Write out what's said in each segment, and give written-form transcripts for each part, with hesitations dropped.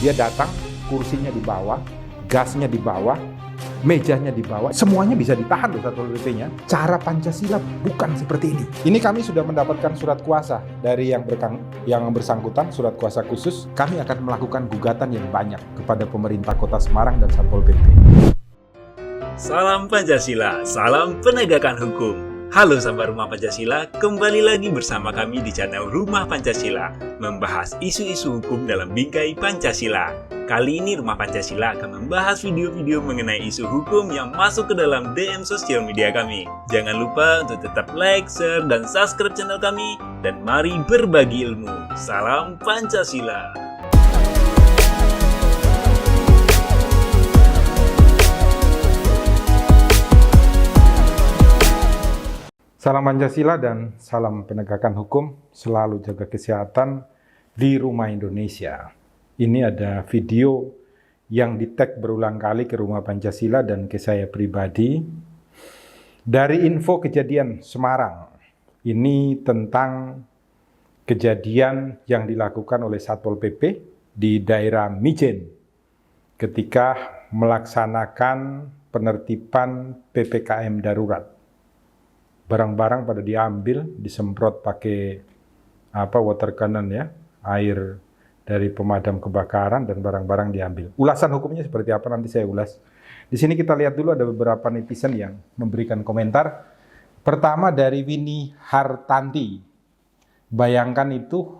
Dia datang, kursinya di bawah, gasnya di bawah, mejanya di bawah, semuanya bisa ditahan loh Satpol PP-nya. Cara Pancasila bukan seperti ini. Ini kami sudah mendapatkan surat kuasa dari yang bersangkutan, surat kuasa khusus. Kami akan melakukan gugatan yang banyak kepada pemerintah Kota Semarang dan Satpol PP. Salam Pancasila, salam penegakan hukum. Halo sahabat Rumah Pancasila, kembali lagi bersama kami di channel Rumah Pancasila, membahas isu-isu hukum dalam bingkai Pancasila. Kali ini Rumah Pancasila akan membahas video-video mengenai isu hukum yang masuk ke dalam DM sosial media kami. Jangan lupa untuk tetap like, share, dan subscribe channel kami, dan mari berbagi ilmu. Salam Pancasila. Salam Pancasila dan salam penegakan hukum, selalu jaga kesehatan di Rumah Indonesia. Ini ada video yang di-tag berulang kali ke Rumah Pancasila dan ke saya pribadi. Dari info kejadian Semarang, ini tentang kejadian yang dilakukan oleh Satpol PP di daerah Mijen ketika melaksanakan penertiban PPKM darurat. Barang-barang pada diambil, disemprot pakai water cannon ya, air dari pemadam kebakaran dan barang-barang diambil. Ulasan hukumnya seperti apa nanti saya ulas. Di sini kita lihat dulu ada beberapa netizen yang memberikan komentar. Pertama dari Winnie Hartanti. Bayangkan itu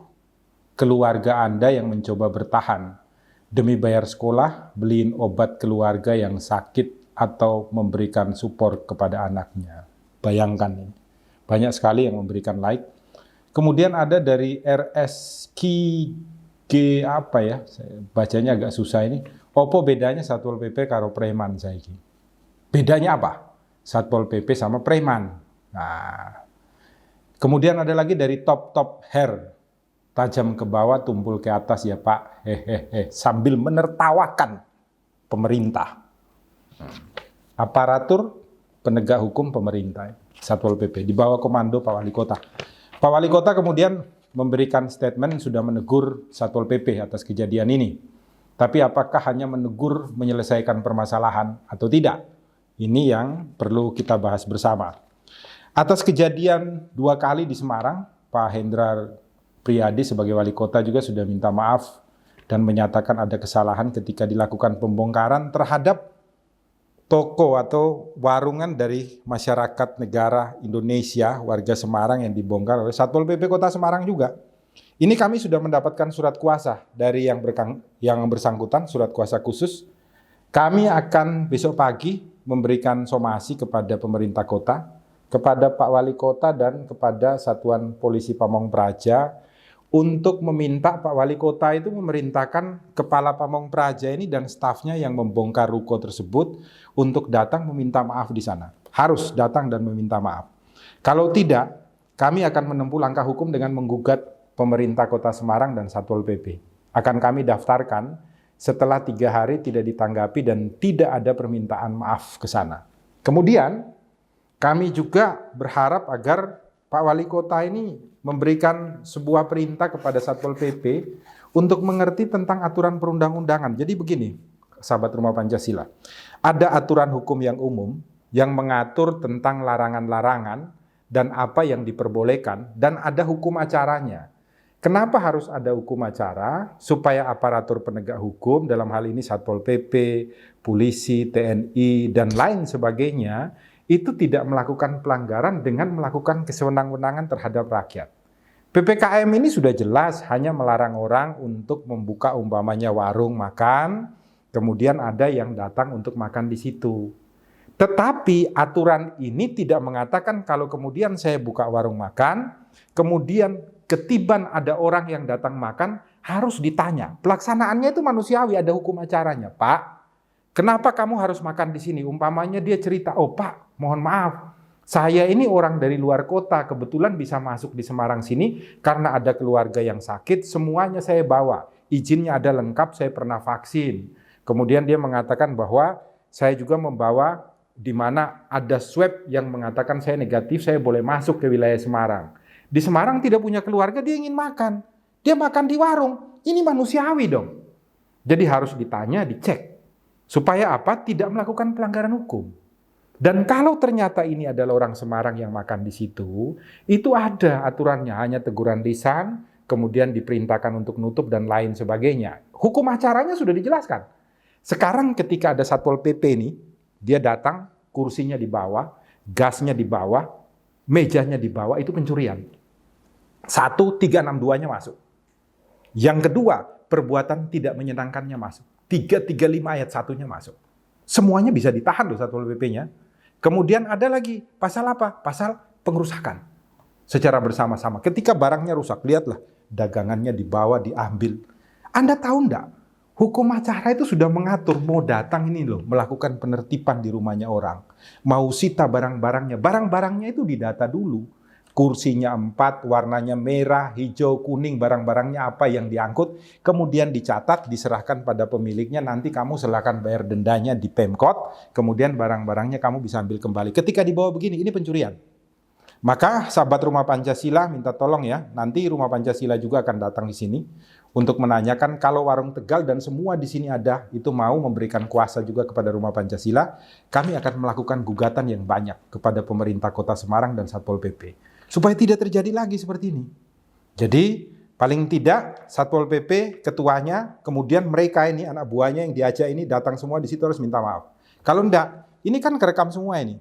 keluarga Anda yang mencoba bertahan demi bayar sekolah, beliin obat keluarga yang sakit atau memberikan support kepada anaknya. Bayangkan ini. Banyak sekali yang memberikan like. Kemudian ada dari RSKG saya bacanya agak susah ini. Opo bedanya Satpol PP karo preman saiki? Bedanya apa? Satpol PP sama preman. Nah. Kemudian ada lagi dari top hair. Tajam ke bawah, tumpul ke atas ya Pak. Hehehe. Sambil menertawakan pemerintah. Aparatur penegak hukum pemerintah, Satpol PP, di bawah komando Pak Wali Kota. Pak Wali Kota kemudian memberikan statement sudah menegur Satpol PP atas kejadian ini. Tapi apakah hanya menegur menyelesaikan permasalahan atau tidak? Ini yang perlu kita bahas bersama. Atas kejadian 2 kali di Semarang, Pak Hendrar Priyadi sebagai Wali Kota juga sudah minta maaf dan menyatakan ada kesalahan ketika dilakukan pembongkaran terhadap toko atau warungan dari masyarakat negara Indonesia, warga Semarang yang dibongkar oleh Satpol PP Kota Semarang juga. Ini kami sudah mendapatkan surat kuasa dari yang bersangkutan, surat kuasa khusus. Kami akan besok pagi memberikan somasi kepada pemerintah kota, kepada Pak Wali Kota dan kepada Satuan Polisi Pamong Praja untuk meminta Pak Wali Kota itu memerintahkan Kepala Pamong Praja ini dan stafnya yang membongkar ruko tersebut untuk datang meminta maaf di sana. Harus datang dan meminta maaf. Kalau tidak, kami akan menempuh langkah hukum dengan menggugat pemerintah Kota Semarang dan Satpol PP. Akan kami daftarkan setelah 3 hari tidak ditanggapi dan tidak ada permintaan maaf ke sana. Kemudian, kami juga berharap agar Pak Wali Kota ini memberikan sebuah perintah kepada Satpol PP untuk mengerti tentang aturan perundang-undangan. Jadi begini, sahabat Rumah Pancasila, ada aturan hukum yang umum yang mengatur tentang larangan-larangan dan apa yang diperbolehkan, dan ada hukum acaranya. Kenapa harus ada hukum acara? Supaya aparatur penegak hukum, dalam hal ini Satpol PP, polisi, TNI, dan lain sebagainya, itu tidak melakukan pelanggaran dengan melakukan kesewenang-wenangan terhadap rakyat. PPKM ini sudah jelas hanya melarang orang untuk membuka umpamanya warung makan, kemudian ada yang datang untuk makan di situ. Tetapi aturan ini tidak mengatakan kalau kemudian saya buka warung makan, kemudian ketiban ada orang yang datang makan, harus ditanya. Pelaksanaannya itu manusiawi, ada hukum acaranya. Pak, kenapa kamu harus makan di sini? Umpamanya dia cerita, oh Pak, mohon maaf, saya ini orang dari luar kota, kebetulan bisa masuk di Semarang sini karena ada keluarga yang sakit, semuanya saya bawa. Izinnya ada lengkap, saya pernah vaksin. Kemudian dia mengatakan bahwa saya juga membawa di mana ada swab yang mengatakan saya negatif, saya boleh masuk ke wilayah Semarang. Di Semarang tidak punya keluarga, dia ingin makan. Dia makan di warung. Ini manusiawi dong. Jadi harus ditanya, dicek. Supaya apa? Tidak melakukan pelanggaran hukum. Dan kalau ternyata ini adalah orang Semarang yang makan di situ, itu ada aturannya, hanya teguran lisan, kemudian diperintahkan untuk nutup dan lain sebagainya. Hukum acaranya sudah dijelaskan. Sekarang ketika ada Satpol PP nih, dia datang, kursinya di bawah, gasnya di bawah, mejanya di bawah, itu pencurian. 1362-nya masuk. Yang kedua, perbuatan tidak menyenangkannya masuk. 335 ayat 1-nya masuk. Semuanya bisa ditahan loh Satpol PP-nya. Kemudian ada lagi pasal apa? Pasal pengerusakan. Secara bersama-sama. Ketika barangnya rusak, lihatlah dagangannya dibawa, diambil. Anda tahu enggak? Hukum acara itu sudah mengatur mau datang ini loh, melakukan penertiban di rumahnya orang. Mau sita barang-barangnya. Barang-barangnya itu didata dulu. Kursinya 4, warnanya merah, hijau, kuning, barang-barangnya apa yang diangkut, kemudian dicatat, diserahkan pada pemiliknya, nanti kamu silakan bayar dendanya di Pemkot, kemudian barang-barangnya kamu bisa ambil kembali. Ketika dibawa begini, ini pencurian. Maka sahabat Rumah Pancasila minta tolong ya, nanti Rumah Pancasila juga akan datang di sini untuk menanyakan kalau Warung Tegal dan semua di sini ada, itu mau memberikan kuasa juga kepada Rumah Pancasila, kami akan melakukan gugatan yang banyak kepada pemerintah Kota Semarang dan Satpol PP. Supaya tidak terjadi lagi seperti ini. Jadi paling tidak Satpol PP, ketuanya, kemudian mereka ini anak buahnya yang diajak ini datang semua di situ harus minta maaf. Kalau enggak, ini kan kerekam semua ini.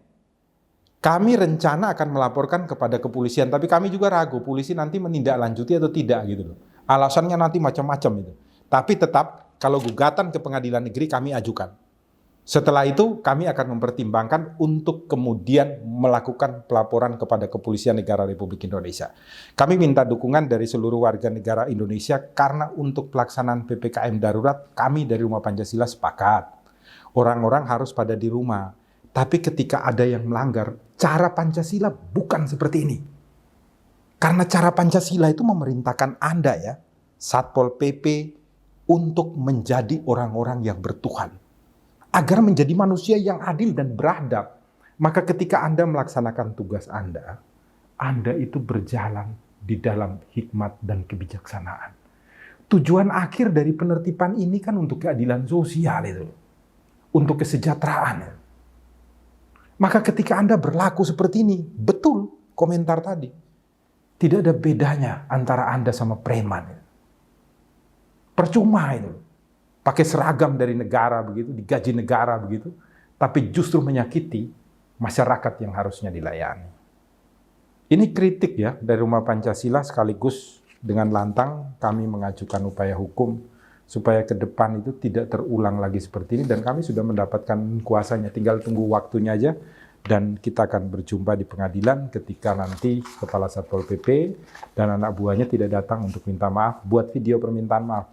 Kami rencana akan melaporkan kepada kepolisian, tapi kami juga ragu polisi nanti menindaklanjuti atau tidak gitu loh. Alasannya nanti macam-macam itu. Tapi tetap kalau gugatan ke pengadilan negeri kami ajukan. Setelah itu kami akan mempertimbangkan untuk kemudian melakukan pelaporan kepada Kepolisian Negara Republik Indonesia. Kami minta dukungan dari seluruh warga negara Indonesia karena untuk pelaksanaan PPKM darurat kami dari Rumah Pancasila sepakat. Orang-orang harus pada di rumah. Tapi ketika ada yang melanggar, cara Pancasila bukan seperti ini. Karena cara Pancasila itu memerintahkan Anda ya, Satpol PP untuk menjadi orang-orang yang bertuhan. Agar menjadi manusia yang adil dan beradab. Maka ketika Anda melaksanakan tugas Anda itu berjalan di dalam hikmat dan kebijaksanaan. Tujuan akhir dari penertiban ini kan untuk keadilan sosial itu. Untuk kesejahteraan. Maka ketika Anda berlaku seperti ini, betul komentar tadi. Tidak ada bedanya antara Anda sama preman. Percuma itu. Pakai seragam dari negara begitu, digaji negara begitu, tapi justru menyakiti masyarakat yang harusnya dilayani. Ini kritik ya dari Rumah Pancasila, sekaligus dengan lantang kami mengajukan upaya hukum supaya ke depan itu tidak terulang lagi seperti ini, dan kami sudah mendapatkan kuasanya, tinggal tunggu waktunya aja, dan kita akan berjumpa di pengadilan ketika nanti Kepala Satpol PP dan anak buahnya tidak datang untuk minta maaf, buat video permintaan maaf.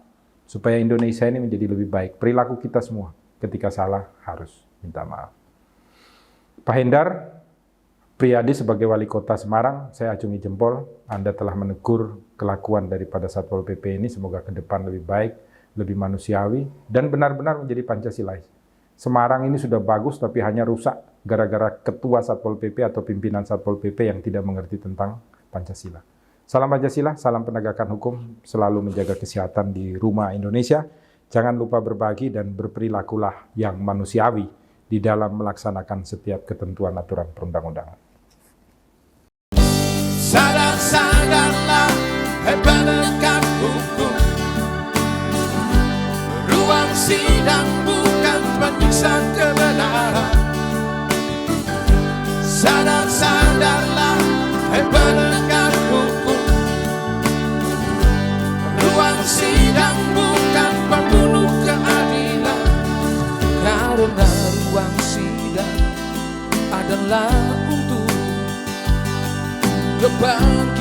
Supaya Indonesia ini menjadi lebih baik. Perilaku kita semua ketika salah harus minta maaf. Pak Hendar Priyadi sebagai Wali Kota Semarang, saya acungi jempol. Anda telah menegur kelakuan daripada Satpol PP ini. Semoga ke depan lebih baik, lebih manusiawi, dan benar-benar menjadi Pancasilais. Semarang ini sudah bagus, tapi hanya rusak gara-gara ketua Satpol PP atau pimpinan Satpol PP yang tidak mengerti tentang Pancasila. Salam Pancasila, salam penegakan hukum, selalu menjaga kesehatan di rumah Indonesia. Jangan lupa berbagi dan berperilakulah yang manusiawi di dalam melaksanakan setiap ketentuan aturan perundang-undangan. Sadar-sadarlah, hai penegak hukum. Ruang sidang bukan penyiksa kebenaran. Sadar-sadarlah, hai penegak hukum. Ruang sidang bukan pembunuh keadilan. Karena ruang sidang adalah untuk kebangkitan